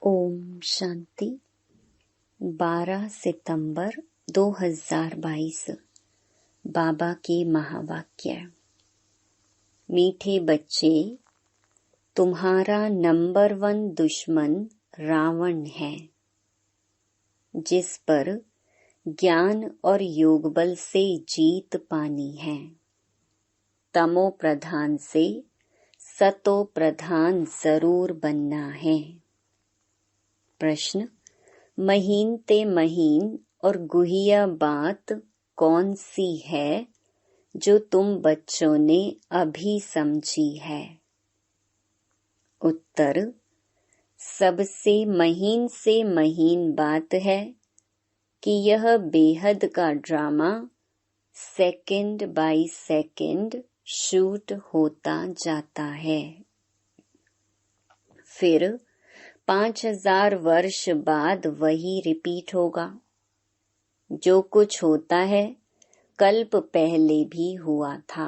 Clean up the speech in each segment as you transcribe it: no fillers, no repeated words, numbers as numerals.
ओम शांति। 12 सितंबर 2022 बाबा के महावाक्य। मीठे बच्चे, तुम्हारा नंबर 1 दुश्मन रावण है, जिस पर ज्ञान और योग बल से जीत पानी है। तमो प्रधान से सतो प्रधान जरूर बनना है। प्रश्न: महीन ते महीन और गुहिया बात कौन सी है जो तुम बच्चों ने अभी समझी है? उत्तर: सबसे महीन से महीन बात है कि यह बेहद का drama second by second shoot होता जाता है। फिर 5000 वर्ष बाद वही रिपीट होगा। जो कुछ होता है कल्प पहले भी हुआ था।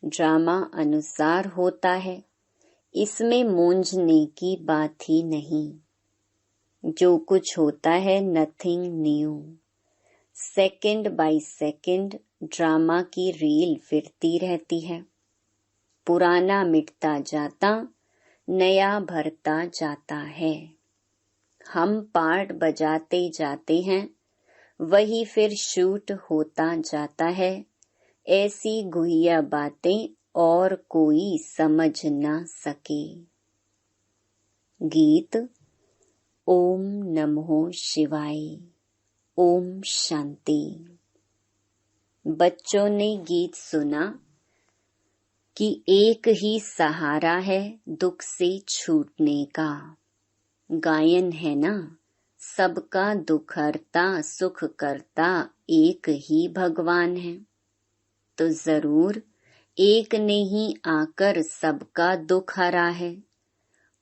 ड्रामा अनुसार होता है, इसमें मूंझने की बात ही नहीं। जो कुछ होता है nothing new. Second by second drama की रील फिरती रहती है। पुराना मिटता जाता, नया भरता जाता है। हम पार्ट बजाते जाते हैं, वही फिर शूट होता जाता है। ऐसी गुहिया बातें और कोई समझ ना सके। गीत। ओम नमो शिवाय। ओम शांति। बच्चों ने गीत सुना कि एक ही सहारा है दुख से छूटने का। गायन है ना, सबका दुख हरता सुख करता एक ही भगवान है। तो जरूर एक ने ही आकर सबका दुख हरा है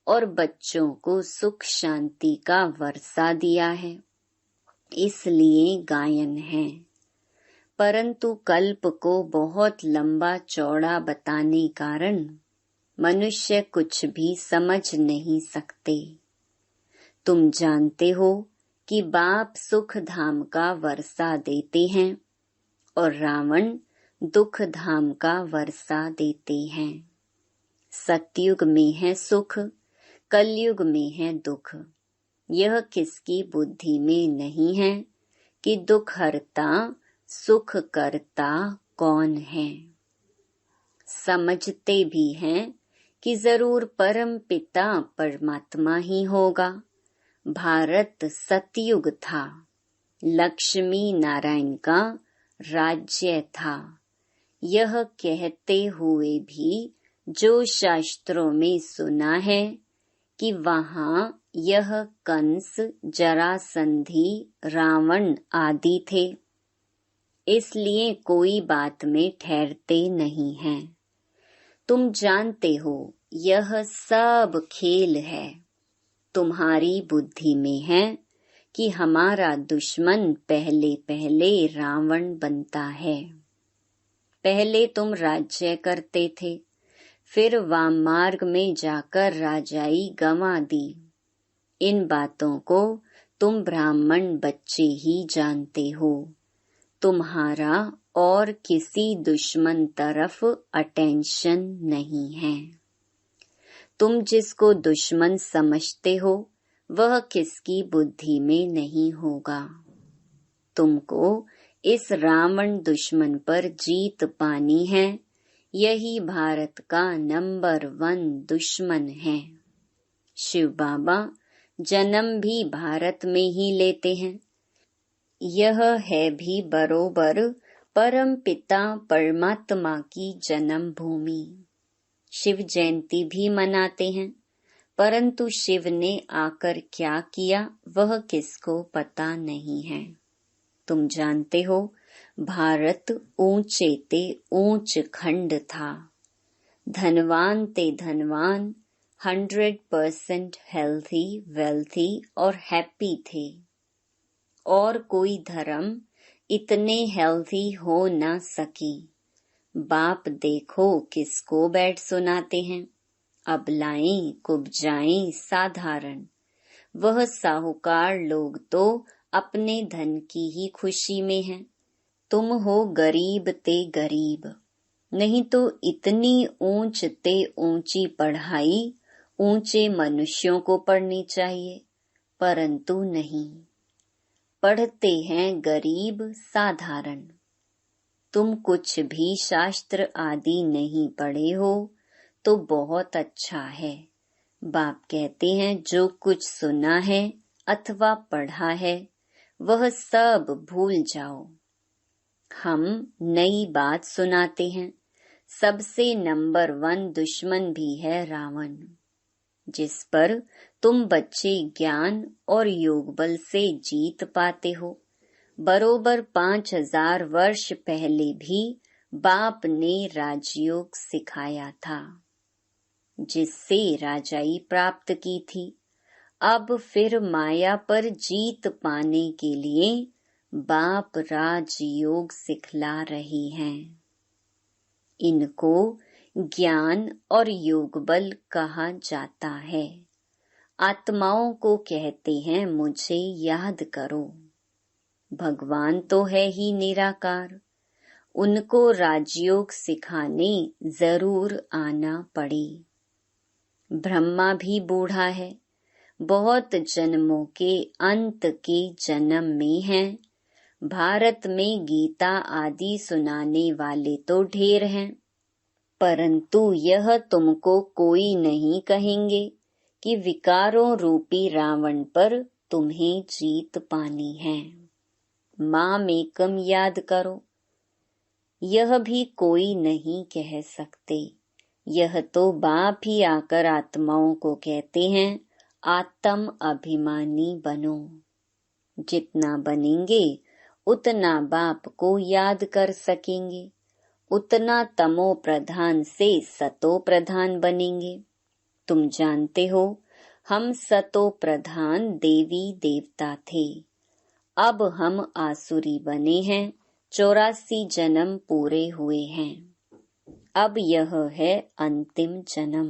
और बच्चों को सुख शांति का वर्षा दिया है, इसलिए गायन है। परंतु कल्प को बहुत लंबा चौड़ा बताने कारण मनुष्य कुछ भी समझ नहीं सकते। तुम जानते हो कि बाप सुख धाम का वर्षा देते हैं और रावण दुख धाम का वर्षा देते हैं। सतयुग में है सुख, कलयुग में है दुख। यह किसकी बुद्धि में नहीं है कि दुख हरता सुख करता कौन है। समझते भी हैं कि जरूर परम पिता परमात्मा ही होगा। भारत सतयुग था, लक्ष्मी नारायण का राज्य था। यह कहते हुए भी जो शास्त्रों में सुना है कि वहाँ यह कंस, जरासंधी, रावण आदि थे, इसलिए कोई बात में ठहरते नहीं हैं। तुम जानते हो यह सब खेल है। तुम्हारी बुद्धि में है कि हमारा दुश्मन पहले पहले रावण बनता है। पहले तुम राज्य करते थे, फिर वाम मार्ग में जाकर राजाई गंवा दी। इन बातों को तुम ब्राह्मण बच्चे ही जानते हो। तुम्हारा और किसी दुश्मन तरफ अटेंशन नहीं है। तुम जिसको दुश्मन समझते हो वह किसकी बुद्धि में नहीं होगा। तुमको इस रावण दुश्मन पर जीत पानी है। यही भारत का नंबर 1 दुश्मन है। शिव बाबा जन्म भी भारत में ही लेते हैं। यह है भी बरोबर परम पिता परमात्मा की जन्म भूमि। शिव जयंती भी मनाते हैं, परंतु शिव ने आकर क्या किया वह किसको पता नहीं है। तुम जानते हो भारत ऊंचे ते ऊंच खंड था। धनवान ते धनवान 100% हेल्थी, वेल्थी और हैप्पी थे। और कोई धर्म इतने हेल्थी हो न सकी। बाप देखो किसको बैठ सुनाते हैं। अबलाएं कुब्जाएं साधारण वह साहूकार लोग तो अपने धन की ही खुशी में हैं। तुम हो गरीब ते गरीब, नहीं तो इतनी ऊंच ते ऊंची पढ़ाई ऊंचे मनुष्यों को पढ़नी चाहिए, परंतु नहीं, पढ़ते हैं गरीब साधारण। तुम कुछ भी शास्त्र आदि नहीं पढ़े हो तो बहुत अच्छा है। बाप कहते हैं जो कुछ सुना है अथवा पढ़ा है वह सब भूल जाओ। हम नई बात सुनाते हैं। सबसे नंबर 1 दुश्मन भी है रावण, जिस पर तुम बच्चे ज्ञान और योग बल से जीत पाते हो। बरोबर 5000 वर्ष पहले भी बाप ने राजयोग सिखाया था, जिससे राजाई प्राप्त की थी। अब फिर माया पर जीत पाने के लिए बाप राजयोग सिखला रहे हैं। इनको ज्ञान और योग बल कहा जाता है। आत्माओं को कहते हैं मुझे याद करो। भगवान तो है ही निराकार, उनको राजयोग सिखाने जरूर आना पड़े। ब्रह्मा भी बूढ़ा है, बहुत जन्मों के अंत के जन्म में है। भारत में गीता आदि सुनाने वाले तो ढेर हैं, परंतु यह तुमको कोई नहीं कहेंगे कि विकारों रूपी रावण पर तुम्हें जीत पानी है। माम एकम याद करो, यह भी कोई नहीं कह सकते। यह तो बाप ही आकर आत्माओं को कहते हैं आत्म अभिमानी बनो। जितना बनेंगे उतना बाप को याद कर सकेंगे, उतना तमो प्रधान से सतो प्रधान बनेंगे। तुम जानते हो हम सतो प्रधान देवी देवता थे, अब हम आसुरी बने हैं। 84 जन्म पूरे हुए हैं, अब यह है अंतिम जन्म।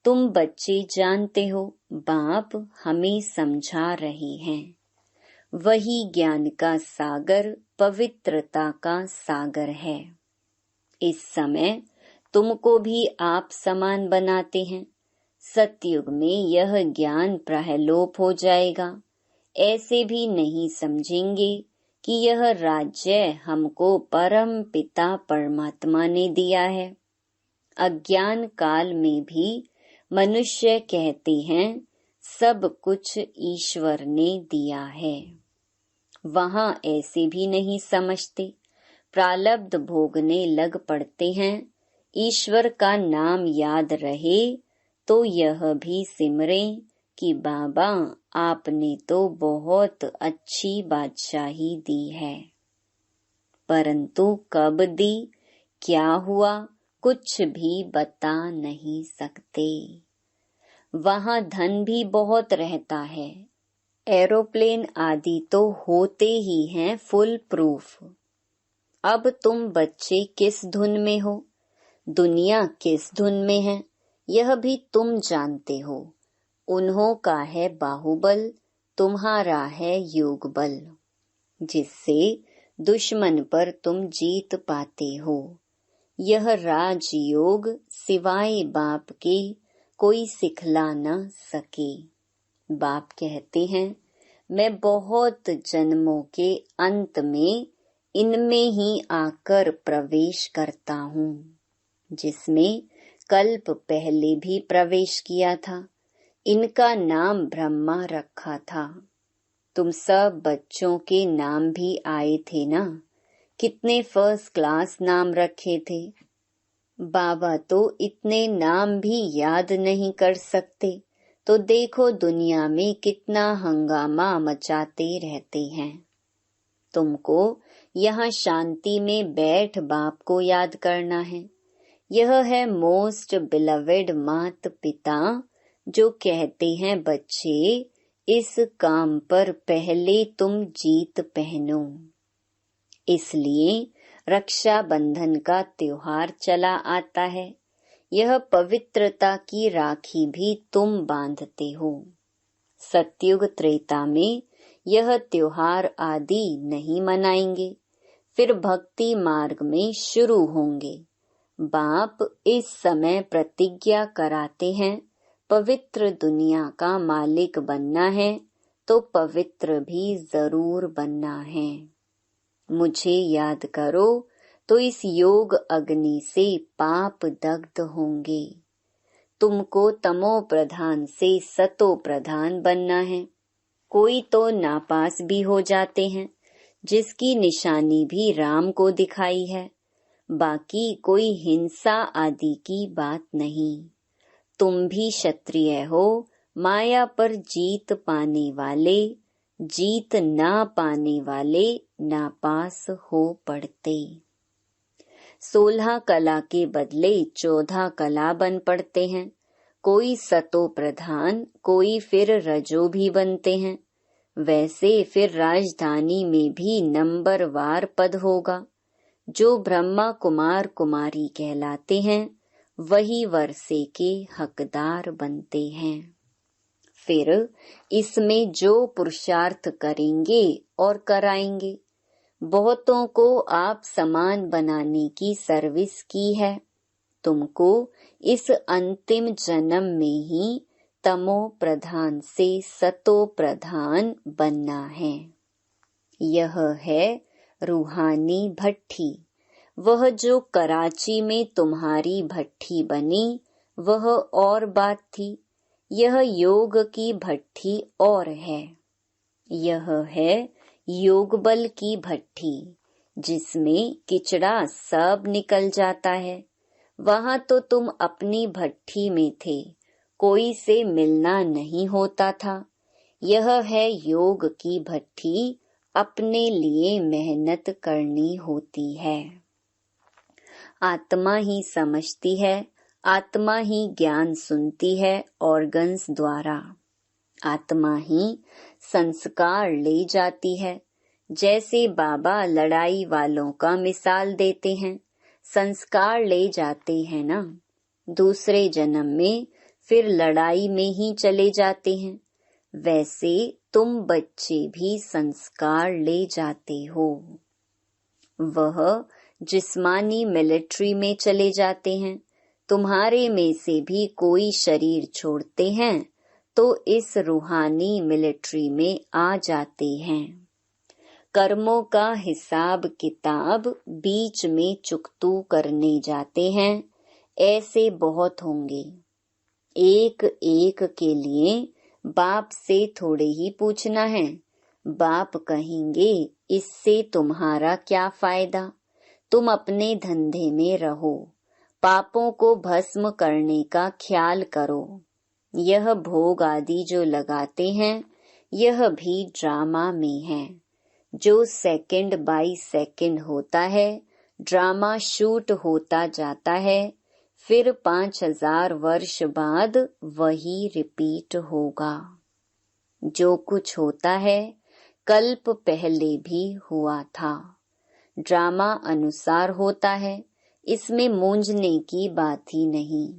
तुम बच्चे जानते हो बाप हमें समझा रहे हैं। वही ज्ञान का सागर पवित्रता का सागर है। इस समय तुमको भी आप समान बनाते हैं। सतयुग में यह ज्ञान प्रहलोप हो जाएगा। ऐसे भी नहीं समझेंगे कि यह राज्य हमको परम पिता परमात्मा ने दिया है। अज्ञान काल में भी मनुष्य कहते हैं सब कुछ ईश्वर ने दिया है। वहां ऐसे भी नहीं समझते, प्रारब्ध भोगने लग पड़ते हैं। ईश्वर का नाम याद रहे तो यह भी सिमरें कि बाबा आपने तो बहुत अच्छी बादशाही दी है, परंतु कब दी, क्या हुआ, कुछ भी बता नहीं सकते। वहां धन भी बहुत रहता है, एरोप्लेन आदि तो होते ही हैं फुल प्रूफ। अब तुम बच्चे किस धुन में हो, दुनिया किस धुन में है, यह भी तुम जानते हो। उन्हों का है बाहुबल, तुम्हारा है योग बल, जिससे दुश्मन पर तुम जीत पाते हो। यह राजयोग सिवाय बाप के कोई सिखला न सके। बाप कहते हैं मैं बहुत जन्मों के अंत में इनमें ही आकर प्रवेश करता हूँ, जिसमें कल्प पहले भी प्रवेश किया था। इनका नाम ब्रह्मा रखा था। तुम सब बच्चों के नाम भी आए थे ना, कितने फर्स्ट क्लास नाम रखे थे। बाबा तो इतने नाम भी याद नहीं कर सकते, तो देखो दुनिया में कितना हंगामा मचाते रहते हैं। तुमको यहाँ शांति में बैठ बाप को याद करना है। यह है मोस्ट बिलवेड मात पिता जो कहते हैं बच्चे इस काम पर पहले तुम जीत पहनो। इसलिए रक्षा बंधन का त्योहार चला आता है। यह पवित्रता की राखी भी तुम बांधते हो। सतयुग त्रेता में यह त्योहार आदि नहीं मनाएंगे, फिर भक्ति मार्ग में शुरू होंगे। बाप इस समय प्रतिज्ञा कराते हैं, पवित्र दुनिया का मालिक बनना है तो पवित्र भी जरूर बनना है। मुझे याद करो तो इस योग अग्नि से पाप दग्ध होंगे। तुमको तमो प्रधान से सतो प्रधान बनना है। कोई तो नापास भी हो जाते हैं, जिसकी निशानी भी राम को दिखाई है। बाकी कोई हिंसा आदि की बात नहीं। तुम भी क्षत्रिय हो, माया पर जीत पाने वाले, जीत ना पाने वाले नापास हो पड़ते। 16 कला के बदले 14 कला बन पड़ते हैं। कोई सतो प्रधान, कोई फिर रजो भी बनते हैं। वैसे फिर राजधानी में भी नंबरवार पद होगा। जो ब्रह्मा कुमार कुमारी कहलाते हैं वही वर्षे के हकदार बनते हैं। फिर इसमें जो पुरुषार्थ करेंगे और कराएंगे, बहुतों को आप समान बनाने की सर्विस की है। तुमको इस अंतिम जन्म में ही तमो प्रधान से सतो प्रधान बनना है। यह है रूहानी भट्ठी। वह जो कराची में तुम्हारी भट्ठी बनी वह और बात थी। यह योग की भट्ठी और है। यह है योग बल की भट्ठी, जिसमें किचड़ा सब निकल जाता है। वहां तो तुम अपनी भट्ठी में थे, कोई से मिलना नहीं होता था। यह है योग की भट्ठी, अपने लिए मेहनत करनी होती है। आत्मा ही समझती है, आत्मा ही ज्ञान सुनती है ऑर्गन्स द्वारा। आत्मा ही संस्कार ले जाती है। जैसे बाबा लड़ाई वालों का मिसाल देते हैं, संस्कार ले जाते हैं ना। दूसरे जन्म में फिर लड़ाई में ही चले जाते हैं। वैसे तुम बच्चे भी संस्कार ले जाते हो। वह जिस्मानी मिलिट्री में चले जाते हैं। तुम्हारे में से भी कोई शरीर छोड़ते हैं तो इस रूहानी मिलिट्री में आ जाते हैं। कर्मों का हिसाब किताब बीच में चुकतू करने जाते हैं। ऐसे बहुत होंगे। एक एक के लिए बाप से थोड़े ही पूछना है। बाप कहेंगे इससे तुम्हारा क्या फायदा, तुम अपने धंधे में रहो, पापों को भस्म करने का ख्याल करो। यह भोग आदि जो लगाते हैं यह भी ड्रामा में है। जो सेकंड बाय सेकंड होता है, ड्रामा शूट होता जाता है। फिर 5000 वर्ष बाद वही रिपीट होगा। जो कुछ होता है कल्प पहले भी हुआ था। ड्रामा अनुसार होता है, इसमें मूंझने की बात ही नहीं।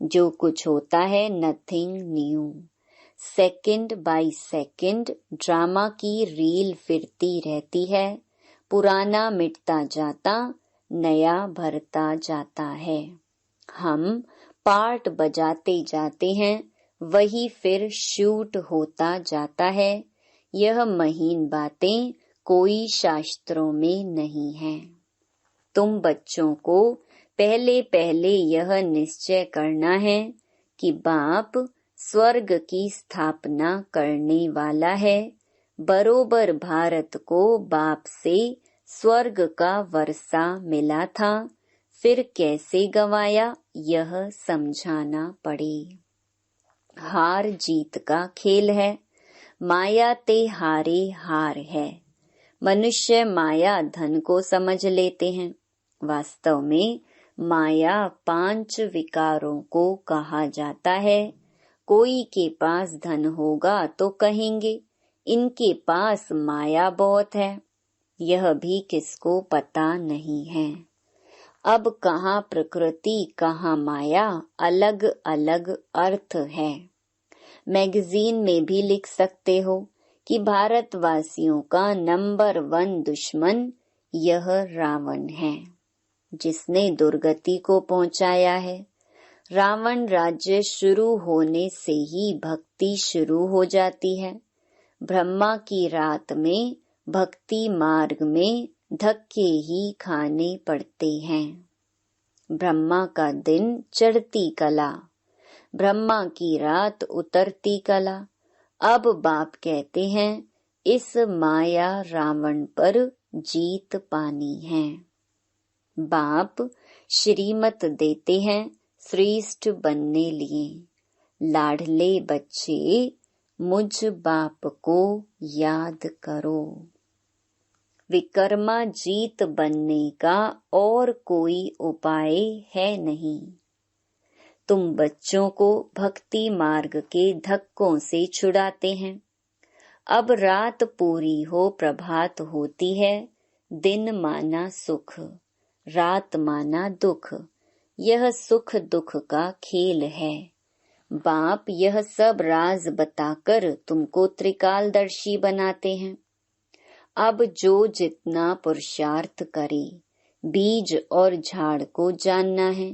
जो कुछ होता है nothing new. Second by second drama की रील फिरती रहती है। पुराना मिटता जाता, नया भरता जाता है। हम पार्ट बजाते जाते हैं, वही फिर शूट होता जाता है। यह महीन बातें कोई शास्त्रों में नहीं है। तुम बच्चों को पहले पहले यह निश्चय करना है कि बाप स्वर्ग की स्थापना करने वाला है। बरोबर भारत को बाप से स्वर्ग का वर्षा मिला था, फिर कैसे गवाया यह समझाना पड़े। हार जीत का खेल है। माया ते हारे हार है। मनुष्य माया धन को समझ लेते हैं। वास्तव में माया 5 विकारों को कहा जाता है। कोई के पास धन होगा तो कहेंगे इनके पास माया बहुत है। यह भी किसको पता नहीं है। अब कहाँ प्रकृति कहाँ माया, अलग अलग अर्थ है। मैगजीन में भी लिख सकते हो कि भारतवासियों का नंबर 1 दुश्मन यह रावण है, जिसने दुर्गति को पहुंचाया है। रावण राज्य शुरू होने से ही भक्ति शुरू हो जाती है। ब्रह्मा की रात में भक्ति मार्ग में धक्के ही खाने पड़ते हैं। ब्रह्मा का दिन चढ़ती कला, ब्रह्मा की रात उतरती कला। अब बाप कहते हैं इस माया रावण पर जीत पानी है। बाप श्रीमत देते हैं श्रेष्ठ बनने लिए। लाडले बच्चे मुझ बाप को याद करो। विकर्मा जीत बनने का और कोई उपाय है नहीं। तुम बच्चों को भक्ति मार्ग के धक्कों से छुड़ाते हैं। अब रात पूरी हो प्रभात होती है। दिन माना सुख, रात माना दुख। यह सुख दुख का खेल है। बाप यह सब राज बताकर तुमको त्रिकालदर्शी बनाते हैं। अब जो जितना पुरुषार्थ करे, बीज और झाड़ को जानना है।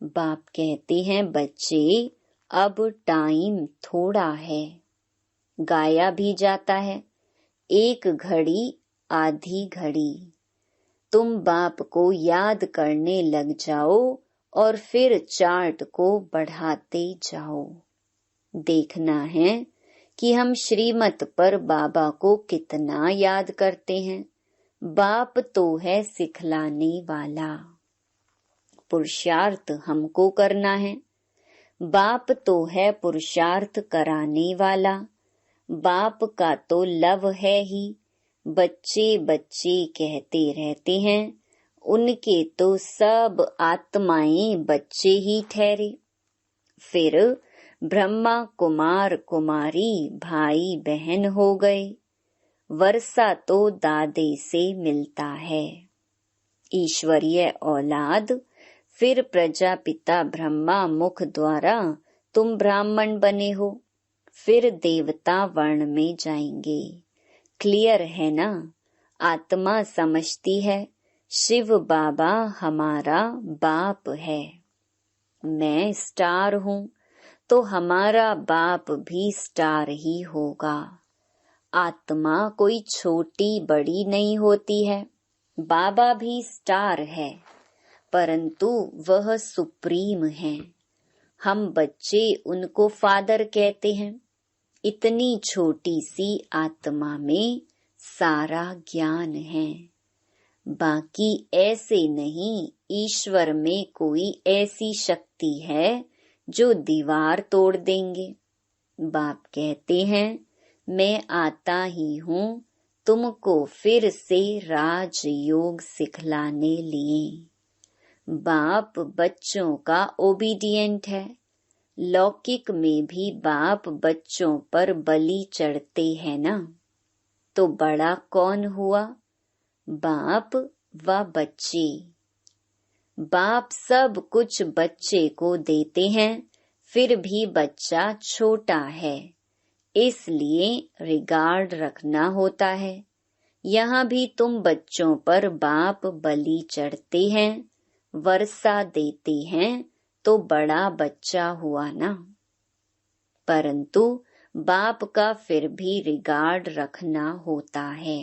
बाप कहते हैं बच्चे अब टाइम थोड़ा है। गाया भी जाता है, एक घड़ी आधी घड़ी। तुम बाप को याद करने लग जाओ और फिर चार्ट को बढ़ाते जाओ। देखना है कि हम श्रीमत पर बाबा को कितना याद करते हैं। बाप तो है सिखलाने वाला, पुरुषार्थ हमको करना है। बाप तो है पुरुषार्थ कराने वाला। बाप का तो लव है ही। बच्चे बच्चे कहते रहते हैं, उनके तो सब आत्माएं बच्चे ही ठहरे। फिर ब्रह्मा कुमार कुमारी भाई बहन हो गए। वर्षा तो दादे से मिलता है। ईश्वरीय औलाद। फिर प्रजापिता ब्रह्मा मुख द्वारा तुम ब्राह्मण बने हो। फिर देवता वर्ण में जाएंगे। क्लियर है ना? आत्मा समझती है शिव बाबा हमारा बाप है। मैं स्टार हूँ तो हमारा बाप भी स्टार ही होगा। आत्मा कोई छोटी बड़ी नहीं होती है। बाबा भी स्टार है, परंतु वह सुप्रीम है। हम बच्चे उनको फादर कहते हैं। इतनी छोटी सी आत्मा में सारा ज्ञान है। बाकी ऐसे नहीं, ईश्वर में कोई ऐसी शक्ति है जो दीवार तोड़ देंगे। बाप कहते हैं मैं आता ही हूँ तुमको फिर से राजयोग सिखलाने लिए। बाप बच्चों का ओबीडिएंट है। लौकिक में भी बाप बच्चों पर बलि चढ़ते हैं ना, तो बड़ा कौन हुआ? बाप व बच्चे। बाप सब कुछ बच्चे को देते हैं, फिर भी बच्चा छोटा है, इसलिए रिगार्ड रखना होता है। यहाँ भी तुम बच्चों पर बाप बलि चढ़ते हैं, वर्षा देते हैं, तो बड़ा बच्चा हुआ ना। परंतु बाप का फिर भी रिगार्ड रखना होता है।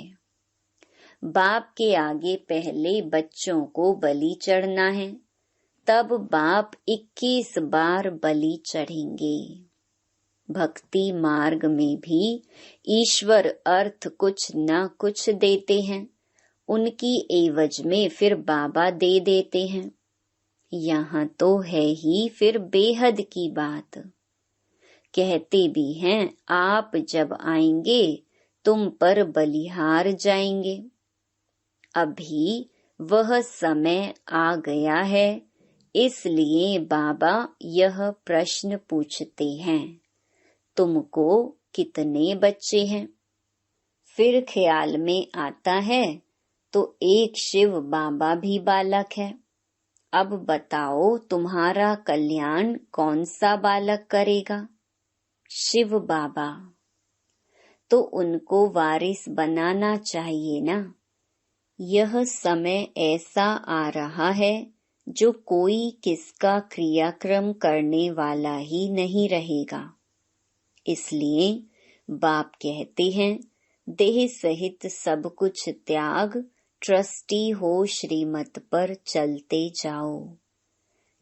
बाप के आगे पहले बच्चों को बलि चढ़ना है, तब बाप 21 बार बलि चढ़ेंगे। भक्ति मार्ग में भी ईश्वर अर्थ कुछ न कुछ देते हैं, उनकी एवज में फिर बाबा दे देते हैं। यहाँ तो है ही फिर बेहद की बात। कहते भी हैं आप जब आएंगे तुम पर बलिहार जाएंगे। अभी वह समय आ गया है, इसलिए बाबा यह प्रश्न पूछते हैं, तुमको कितने बच्चे हैं? फिर ख्याल में आता है तो एक शिव बाबा भी बालक है। अब बताओ तुम्हारा कल्याण कौन सा बालक करेगा? शिव बाबा, तो उनको वारिस बनाना चाहिए ना। यह समय ऐसा आ रहा है जो कोई किसका क्रियाक्रम करने वाला ही नहीं रहेगा। इसलिए बाप कहते हैं, देह सहित सब कुछ त्याग, ट्रस्टी हो श्रीमत पर चलते जाओ।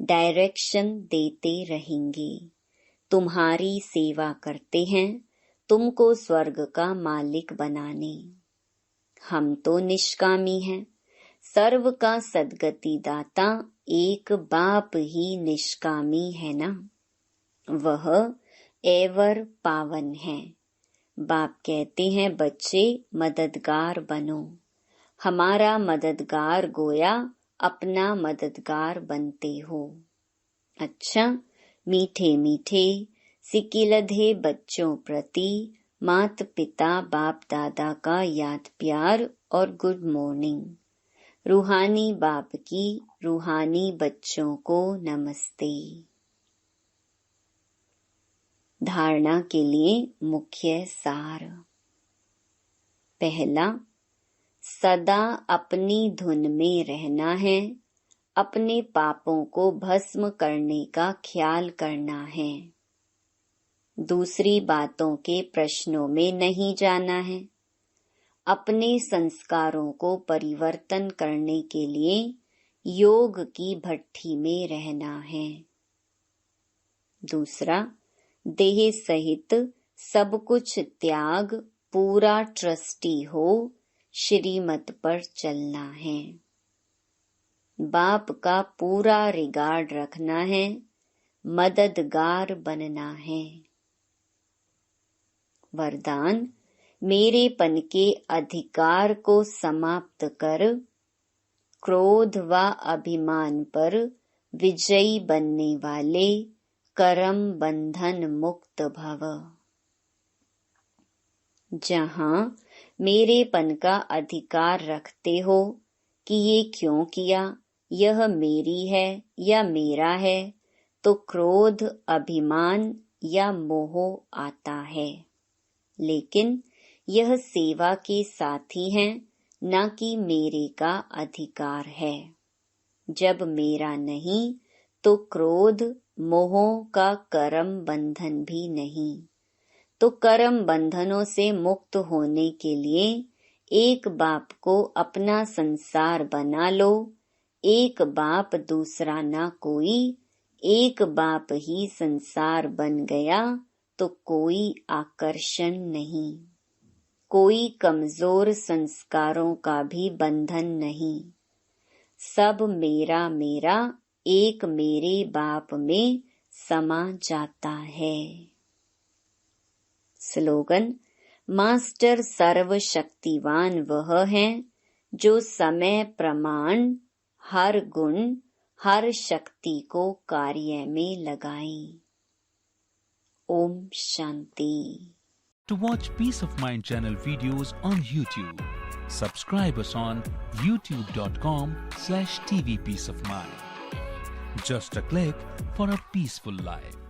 डायरेक्शन देते रहेंगे, तुम्हारी सेवा करते हैं, तुमको स्वर्ग का मालिक बनाने। हम तो निष्कामी हैं, सर्व का सद्गति दाता एक बाप ही निष्कामी है ना। वह एवर पावन है। बाप कहते हैं, बच्चे मददगार बनो। हमारा मददगार गोया अपना मददगार बनते हो। अच्छा, मीठे मीठे सिकिलधे बच्चों प्रति मात पिता बाप दादा का याद प्यार और गुड मॉर्निंग। रूहानी बाप की रूहानी बच्चों को नमस्ते। धारणा के लिए मुख्य सार। पहला, सदा अपनी धुन में रहना है, अपने पापों को भस्म करने का ख्याल करना है। दूसरी बातों के प्रश्नों में नहीं जाना है। अपने संस्कारों को परिवर्तन करने के लिए योग की भट्ठी में रहना है। दूसरा, देह सहित सब कुछ त्याग, पूरा ट्रस्टी हो श्रीमत पर चलना है। बाप का पूरा रिगार्ड रखना है, मददगार बनना है। वरदान, मेरेपन के अधिकार को समाप्त कर क्रोध व अभिमान पर विजयी बनने वाले कर्म बंधन मुक्त भव। जहाँ मेरेपन का अधिकार रखते हो कि ये क्यों किया, यह मेरी है या मेरा है, तो क्रोध, अभिमान या मोह आता है। लेकिन यह सेवा के साथी हैं, न कि मेरे का अधिकार है। जब मेरा नहीं तो क्रोध, मोह का कर्म बंधन भी नहीं। तो कर्म बंधनों से मुक्त होने के लिए एक बाप को अपना संसार बना लो। एक बाप दूसरा ना कोई, एक बाप ही संसार बन गया तो कोई आकर्षण नहीं, कोई कमजोर संस्कारों का भी बंधन नहीं। सब मेरा मेरा एक मेरे बाप में समा जाता है। स्लोगन, मास्टर सर्वशक्तिवान वह है जो समय प्रमाण हर गुण हर शक्ति को कार्य में लगाए। Om Shanti. To watch Peace of Mind channel videos on YouTube, subscribe us on youtube.com/tvpeaceofmind. Just a click for a peaceful life.